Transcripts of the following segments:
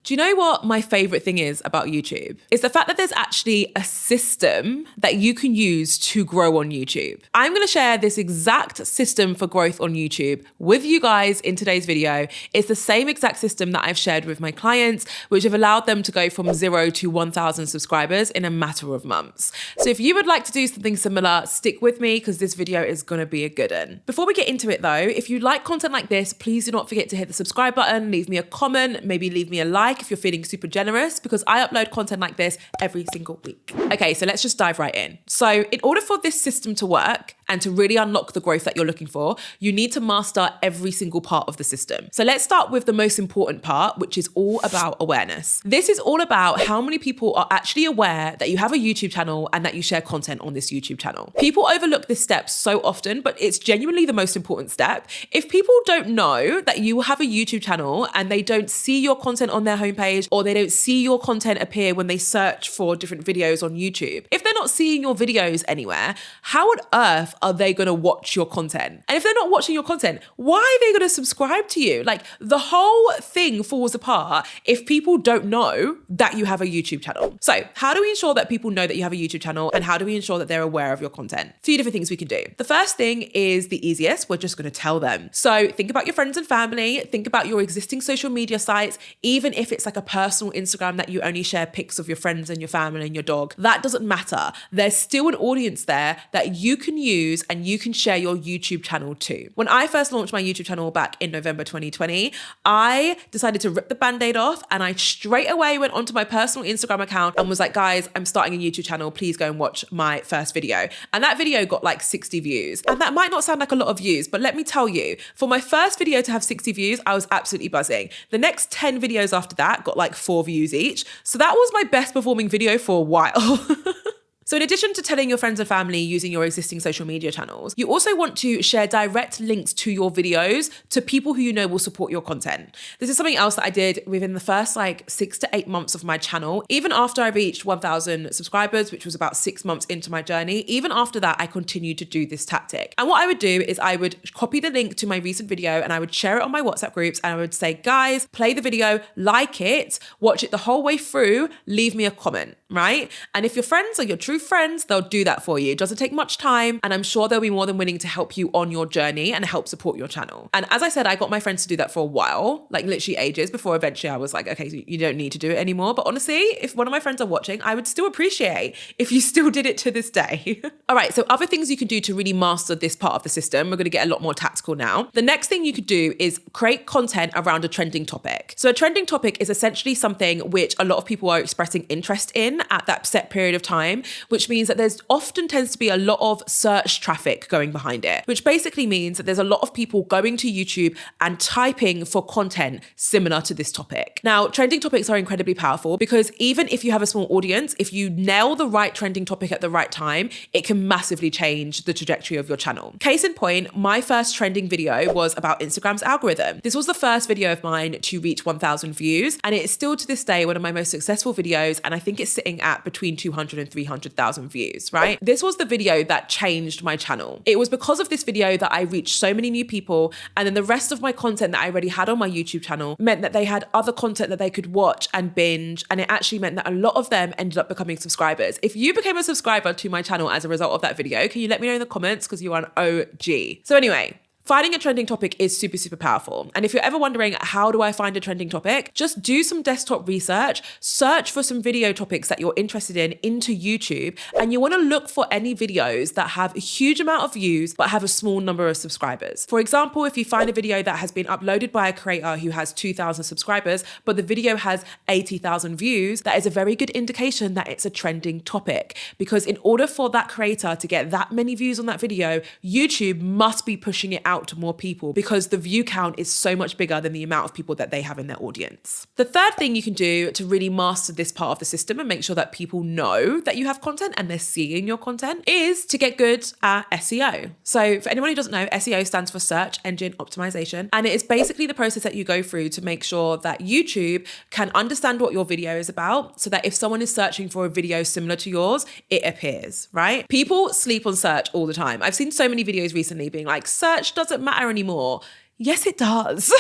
Do you know what my favorite thing is about YouTube? It's the fact that there's actually a system that you can use to grow on YouTube. I'm going to share this exact system for growth on YouTube with you guys in today's video. It's the same exact system that I've shared with my clients, which have allowed them to go from 0 to 1,000 subscribers in a matter of months. So if you would like to do something similar, stick with me because this video is going to be a good one. Before we get into it though, if you like content like this, please do not forget to hit the subscribe button, leave me a comment, maybe leave me a like if you're feeling super generous, because I upload content like this every single week. Okay, so let's just dive right in. So in order for this system to work and to really unlock the growth that you're looking for, you need to master every single part of the system. So let's start with the most important part, which is all about awareness. This is all about how many people are actually aware that you have a YouTube channel and that you share content on this YouTube channel. People overlook this step so often, but it's genuinely the most important step. If people don't know that you have a YouTube channel and they don't see your content on their homepage, or they don't see your content appear when they search for different videos on YouTube, if they're not seeing your videos anywhere, how on earth are they going to watch your content? And if they're not watching your content, why are they going to subscribe to you? Like, the whole thing falls apart if people don't know that you have a YouTube channel. So how do we ensure that people know that you have a YouTube channel, and how do we ensure that they're aware of your content? A few different things we can do. The first thing is the easiest. We're just going to tell them. So think about your friends and family, think about your existing social media sites, even if it's like a personal Instagram that you only share pics of your friends and your family and your dog, that doesn't matter. There's still an audience there that you can use and you can share your YouTube channel to. When I first launched my YouTube channel back in November 2020, I decided to rip the band-aid off, and I straight away went onto my personal Instagram account and was like, guys, I'm starting a YouTube channel. Please go and watch my first video. And that video got like 60 views. And that might not sound like a lot of views, but let me tell you, for my first video to have 60 views, I was absolutely buzzing. The next 10 videos after that got like 4 views each. So that was my best performing video for a while. So in addition to telling your friends and family using your existing social media channels, you also want to share direct links to your videos to people who you know will support your content. This is something else that I did within the first like 6 to 8 months of my channel. Even after I reached 1,000 subscribers, which was about 6 months into my journey, even after that, I continued to do this tactic. And what I would do is I would copy the link to my recent video and I would share it on my WhatsApp groups, and I would say, guys, play the video, like it, watch it the whole way through, leave me a comment, right? And if your friends are your true friends, they'll do that for you. It doesn't take much time, and I'm sure they'll be more than willing to help you on your journey and help support your channel. And as I said, I got my friends to do that for a while, like literally ages, before eventually I was like, okay, so you don't need to do it anymore. But honestly, if one of my friends are watching, I would still appreciate if you still did it to this day. All right, so other things you can do to really master this part of the system, we're going to get a lot more tactical now. The next thing you could do is create content around a trending topic. So a trending topic is essentially something which a lot of people are expressing interest in at that set period of time, which means that there's often tends to be a lot of search traffic going behind it, which basically means that there's a lot of people going to YouTube and typing for content similar to this topic. Now, trending topics are incredibly powerful because even if you have a small audience, if you nail the right trending topic at the right time, it can massively change the trajectory of your channel. Case in point, my first trending video was about Instagram's algorithm. This was the first video of mine to reach 1,000 views, and it's still to this day one of my most successful videos, and I think it's sitting at between 200 and 300,000 views, right? This was the video that changed my channel. It was because of this video that I reached so many new people, and then the rest of my content that I already had on my YouTube channel meant that they had other content that they could watch and binge, and it actually meant that a lot of them ended up becoming subscribers. If you became a subscriber to my channel as a result of that video, can you let me know in the comments, because you are an OG. So anyway, finding a trending topic is super, super powerful. And if you're ever wondering, how do I find a trending topic? Just do some desktop research, search for some video topics that you're interested in into YouTube, and you want to look for any videos that have a huge amount of views but have a small number of subscribers. For example, if you find a video that has been uploaded by a creator who has 2,000 subscribers, but the video has 80,000 views, that is a very good indication that it's a trending topic. Because in order for that creator to get that many views on that video, YouTube must be pushing it out to more people, because the view count is so much bigger than the amount of people that they have in their audience. The third thing you can do to really master this part of the system and make sure that people know that you have content and they're seeing your content is to get good at SEO. So for anyone who doesn't know, SEO stands for search engine optimization, and it is basically the process that you go through to make sure that YouTube can understand what your video is about, so that if someone is searching for a video similar to yours, it appears, right? People sleep on search all the time. I've seen so many videos recently being like, search doesn't matter anymore. Yes, it does.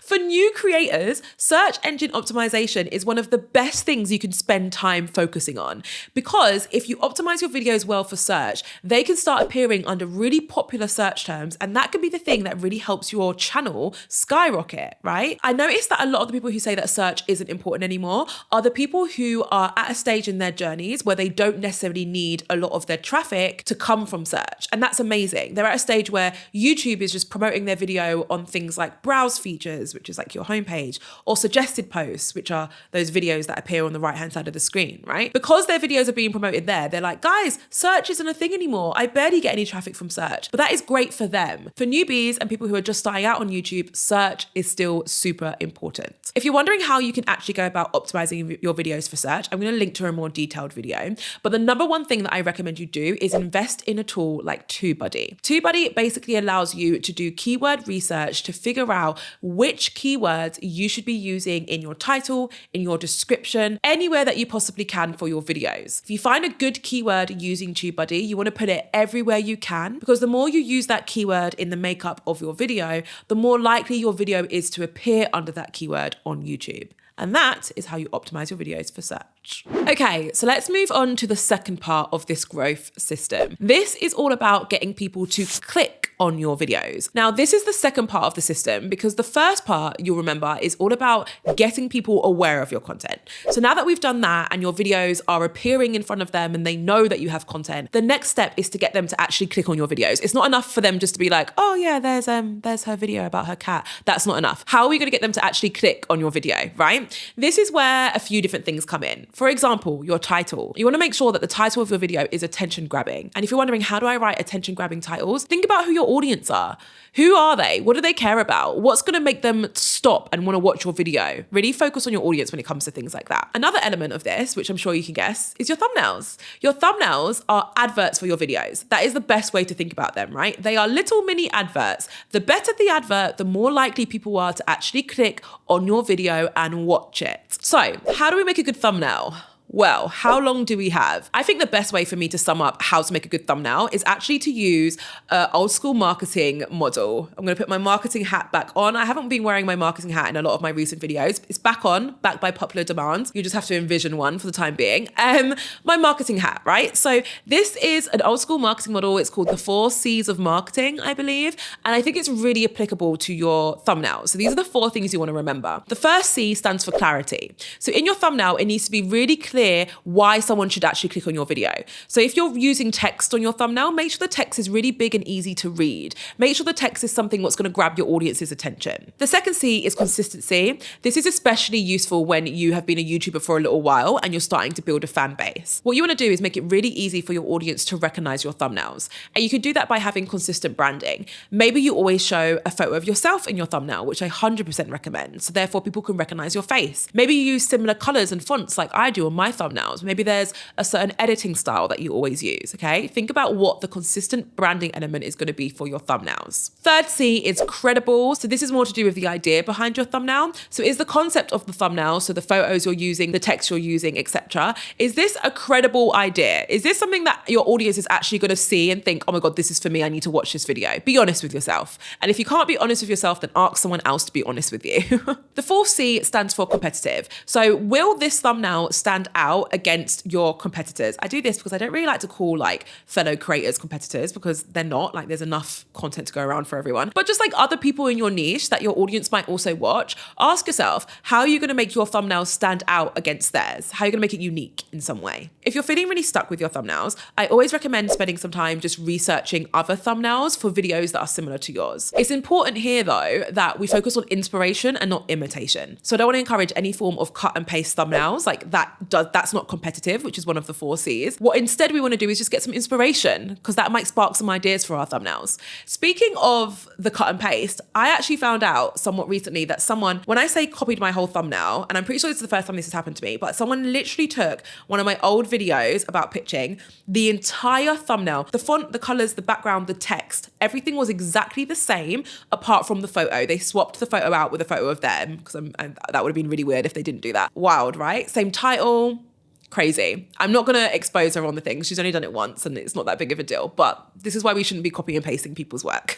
For new creators, search engine optimization is one of the best things you can spend time focusing on, because if you optimize your videos well for search, they can start appearing under really popular search terms, and that can be the thing that really helps your channel skyrocket, right? I noticed that a lot of the people who say that search isn't important anymore are the people who are at a stage in their journeys where they don't necessarily need a lot of their traffic to come from search. And that's amazing. They're at a stage where YouTube is just promoting their video on things like browse features, which is like your homepage, or suggested posts, which are those videos that appear on the right-hand side of the screen, right? Because their videos are being promoted there, they're like, guys, search isn't a thing anymore. I barely get any traffic from search. But that is great for them. For newbies and people who are just starting out on YouTube, search is still super important. If you're wondering how you can actually go about optimizing your videos for search, I'm going to link to a more detailed video. But the number one thing that I recommend you do is invest in a tool like TubeBuddy. TubeBuddy basically allows you to do keyword research to figure out which keywords you should be using in your title, in your description, anywhere that you possibly can for your videos. If you find a good keyword using TubeBuddy, you want to put it everywhere you can, because the more you use that keyword in the makeup of your video, the more likely your video is to appear under that keyword on YouTube. And that is how you optimize your videos for search. Okay, so let's move on to the second part of this growth system. This is all about getting people to click on your videos. Now, this is the second part of the system, because the first part, you'll remember, is all about getting people aware of your content. So now that we've done that and your videos are appearing in front of them and they know that you have content, the next step is to get them to actually click on your videos. It's not enough for them just to be like, oh yeah, there's her video about her cat. That's not enough. How are we going to get them to actually click on your video, right? This is where a few different things come in. For example, your title. You want to make sure that the title of your video is attention grabbing. And if you're wondering, how do I write attention grabbing titles? Think about who your audience are. Who are they? What do they care about? What's going to make them stop and want to watch your video? Really focus on your audience when it comes to things like that. Another element of this, which I'm sure you can guess, is your thumbnails. Your thumbnails are adverts for your videos. That is the best way to think about them, right? They are little mini adverts. The better the advert, the more likely people are to actually click on your video and watch it. So, how do we make a good thumbnail? Well, how long do we have? I think the best way for me to sum up how to make a good thumbnail is actually to use an old school marketing model. I'm going to put my marketing hat back on. I haven't been wearing my marketing hat in a lot of my recent videos. It's back on, back by popular demand. You just have to envision one for the time being. My marketing hat, right? So this is an old school marketing model. It's called the 4 C's of marketing, I believe. And I think it's really applicable to your thumbnail. So these are the 4 things you want to remember. The first C stands for clarity. So in your thumbnail, it needs to be really clear why someone should actually click on your video. So if you're using text on your thumbnail, make sure the text is really big and easy to read. Make sure the text is something that's going to grab your audience's attention. The second C is consistency. This is especially useful when you have been a YouTuber for a little while and you're starting to build a fan base. What you want to do is make it really easy for your audience to recognize your thumbnails. And you can do that by having consistent branding. Maybe you always show a photo of yourself in your thumbnail, which I 100% recommend. So therefore people can recognize your face. Maybe you use similar colors and fonts like I do on my thumbnails. Maybe there's a certain editing style that you always use, okay? Think about what the consistent branding element is going to be for your thumbnails. Third C is credible. So this is more to do with the idea behind your thumbnail. So is the concept of the thumbnail, so the photos you're using, the text you're using, etc., is this a credible idea? Is this something that your audience is actually going to see and think, oh my God, this is for me, I need to watch this video? Be honest with yourself. And if you can't be honest with yourself, then ask someone else to be honest with you. The fourth C stands for competitive. So will this thumbnail stand out against your competitors? I do this because I don't really like to call like fellow creators competitors, because they're not. Like, there's enough content to go around for everyone. But just like other people in your niche that your audience might also watch, ask yourself, how are you going to make your thumbnail stand out against theirs? How are you going to make it unique in some way? If you're feeling really stuck with your thumbnails, I always recommend spending some time just researching other thumbnails for videos that are similar to yours. It's important here though that we focus on inspiration and not imitation. So I don't want to encourage any form of cut and paste thumbnails. Like that's not competitive, which is one of the 4 C's. What instead we want to do is just get some inspiration, because that might spark some ideas for our thumbnails. Speaking of the cut and paste, I actually found out somewhat recently that someone, when I say copied my whole thumbnail, and I'm pretty sure this is the first time this has happened to me, but someone literally took one of my old videos about pitching, the entire thumbnail, the font, the colors, the background, the text, everything was exactly the same apart from the photo. They swapped the photo out with a photo of them, because that would have been really weird if they didn't do that. Wild, right? Same title, Crazy. I'm not going to expose her on the thing. She's only done it once and it's not that big of a deal, but this is why we shouldn't be copying and pasting people's work.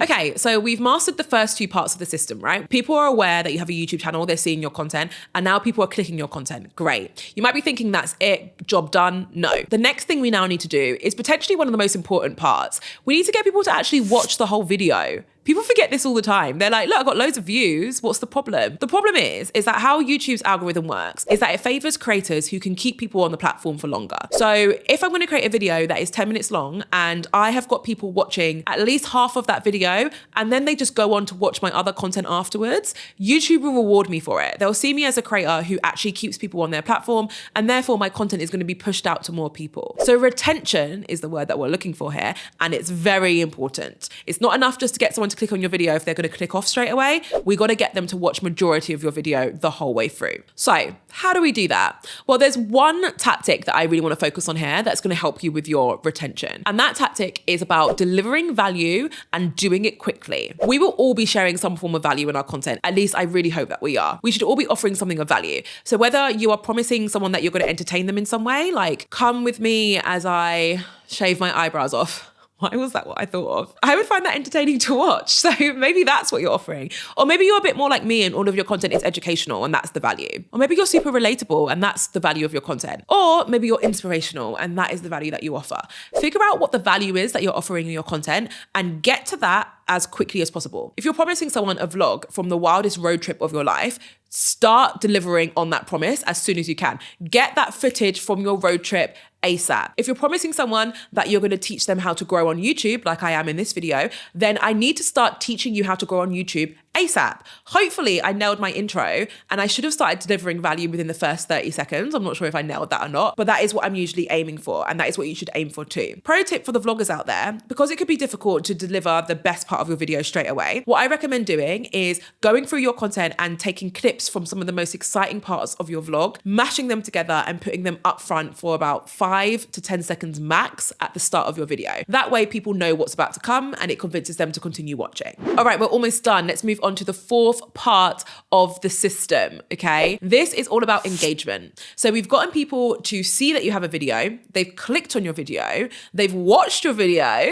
Okay, so we've mastered the first two parts of the system, right? People are aware that you have a YouTube channel, they're seeing your content, and now people are clicking your content. Great. You might be thinking that's it, job done. No. The next thing we now need to do is potentially one of the most important parts. We need to get people to actually watch the whole video. People forget this all the time. They're like, look, I've got loads of views. What's the problem? The problem is that how YouTube's algorithm works is that it favors creators who can keep people on the platform for longer. So if I'm going to create a video that is 10 minutes long and I have got people watching at least half of that video and then they just go on to watch my other content afterwards, YouTube will reward me for it. They'll see me as a creator who actually keeps people on their platform, and therefore my content is going to be pushed out to more people. So retention is the word that we're looking for here, and it's very important. It's not enough just to get someone to click on your video if they're going to click off straight away. We got to get them to watch majority of your video the whole way through. So how do we do that? Well, there's one tactic that I really want to focus on here that's going to help you with your retention. And that tactic is about delivering value and doing it quickly. We will all be sharing some form of value in our content. At least I really hope that we are. We should all be offering something of value. So whether you are promising someone that you're going to entertain them in some way, like come with me as I shave my eyebrows off. Why was that what I thought of? I would find that entertaining to watch. So maybe that's what you're offering. Or maybe you're a bit more like me and all of your content is educational and that's the value. Or maybe you're super relatable and that's the value of your content. Or maybe you're inspirational and that is the value that you offer. Figure out what the value is that you're offering in your content and get to that as quickly as possible. If you're promising someone a vlog from the wildest road trip of your life, start delivering on that promise as soon as you can. Get that footage from your road trip ASAP. If you're promising someone that you're going to teach them how to grow on YouTube, like I am in this video, then I need to start teaching you how to grow on YouTube ASAP. Hopefully I nailed my intro and I should have started delivering value within the first 30 seconds. I'm not sure if I nailed that or not, but that is what I'm usually aiming for. And that is what you should aim for too. Pro tip for the vloggers out there, because it could be difficult to deliver the best part of your video straight away, what I recommend doing is going through your content and taking clips from some of the most exciting parts of your vlog, mashing them together and putting them up front for about 5 to 10 seconds max at the start of your video. That way people know what's about to come and it convinces them to continue watching. All right, we're almost done. Let's move on to the fourth part of the system, okay? This is all about engagement. So we've gotten people to see that you have a video, they've clicked on your video, they've watched your video,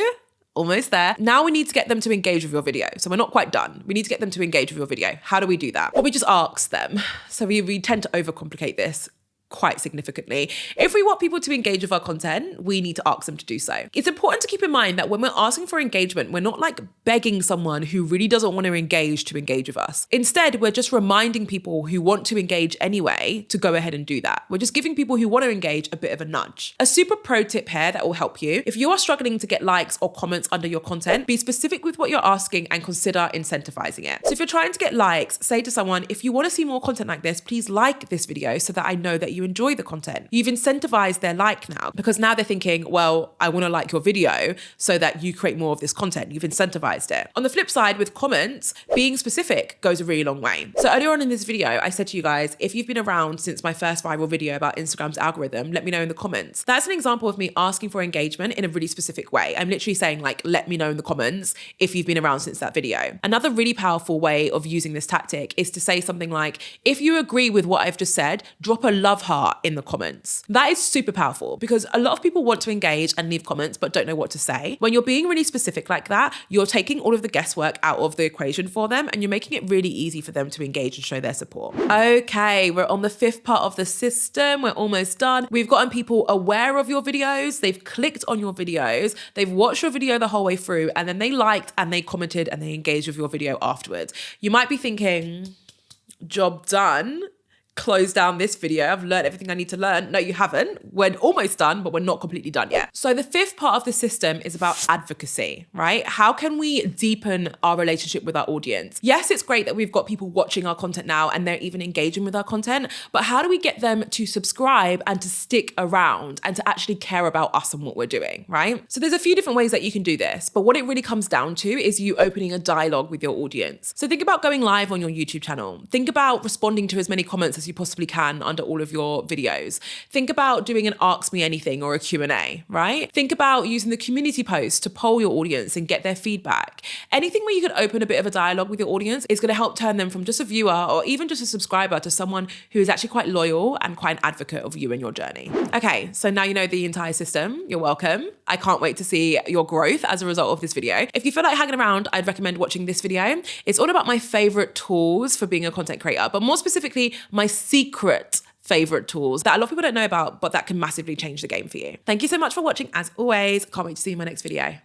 almost there. Now we need to get them to engage with your video. So we're not quite done. We need to get them to engage with your video. How do we do that? Well, we just ask them. So we tend to overcomplicate this quite significantly. If we want people to engage with our content, we need to ask them to do so. It's important to keep in mind that when we're asking for engagement, we're not like begging someone who really doesn't want to engage with us. Instead, we're just reminding people who want to engage anyway to go ahead and do that. We're just giving people who want to engage a bit of a nudge. A super pro tip here that will help you. If you are struggling to get likes or comments under your content, be specific with what you're asking and consider incentivizing it. So if you're trying to get likes, say to someone, if you want to see more content like this, please like this video so that I know that you enjoy the content. You've incentivized their like now, because now they're thinking, well, I want to like your video so that you create more of this content. You've incentivized it. On the flip side, with comments, being specific goes a really long way. So earlier on in this video, I said to you guys, if you've been around since my first viral video about Instagram's algorithm, let me know in the comments. That's an example of me asking for engagement in a really specific way. I'm literally saying like, let me know in the comments if you've been around since that video. Another really powerful way of using this tactic is to say something like, if you agree with what I've just said, drop a love heart in the comments. That is super powerful because a lot of people want to engage and leave comments but don't know what to say. When you're being really specific like that, you're taking all of the guesswork out of the equation for them and you're making it really easy for them to engage and show their support. Okay, we're on the fifth part of the system. We're almost done. We've gotten people aware of your videos. They've clicked on your videos. They've watched your video the whole way through and then they liked and they commented and they engaged with your video afterwards. You might be thinking, job done. Close down this video. I've learned everything I need to learn. No, you haven't. We're almost done, but we're not completely done yet. So the fifth part of the system is about advocacy, right? How can we deepen our relationship with our audience? Yes, it's great that we've got people watching our content now and they're even engaging with our content, but how do we get them to subscribe and to stick around and to actually care about us and what we're doing, right? So there's a few different ways that you can do this, but what it really comes down to is you opening a dialogue with your audience. So think about going live on your YouTube channel. Think about responding to as many comments as as you possibly can under all of your videos. Think about doing an Ask Me Anything or a Q&A, right? Think about using the community post to poll your audience and get their feedback. Anything where you could open a bit of a dialogue with your audience is going to help turn them from just a viewer or even just a subscriber to someone who is actually quite loyal and quite an advocate of you and your journey. Okay, so now you know the entire system. You're welcome. I can't wait to see your growth as a result of this video. If you feel like hanging around, I'd recommend watching this video. It's all about my favorite tools for being a content creator, but more specifically, my secret favorite tools that a lot of people don't know about, but that can massively change the game for you. Thank you so much for watching as always. Can't wait to see you in my next video.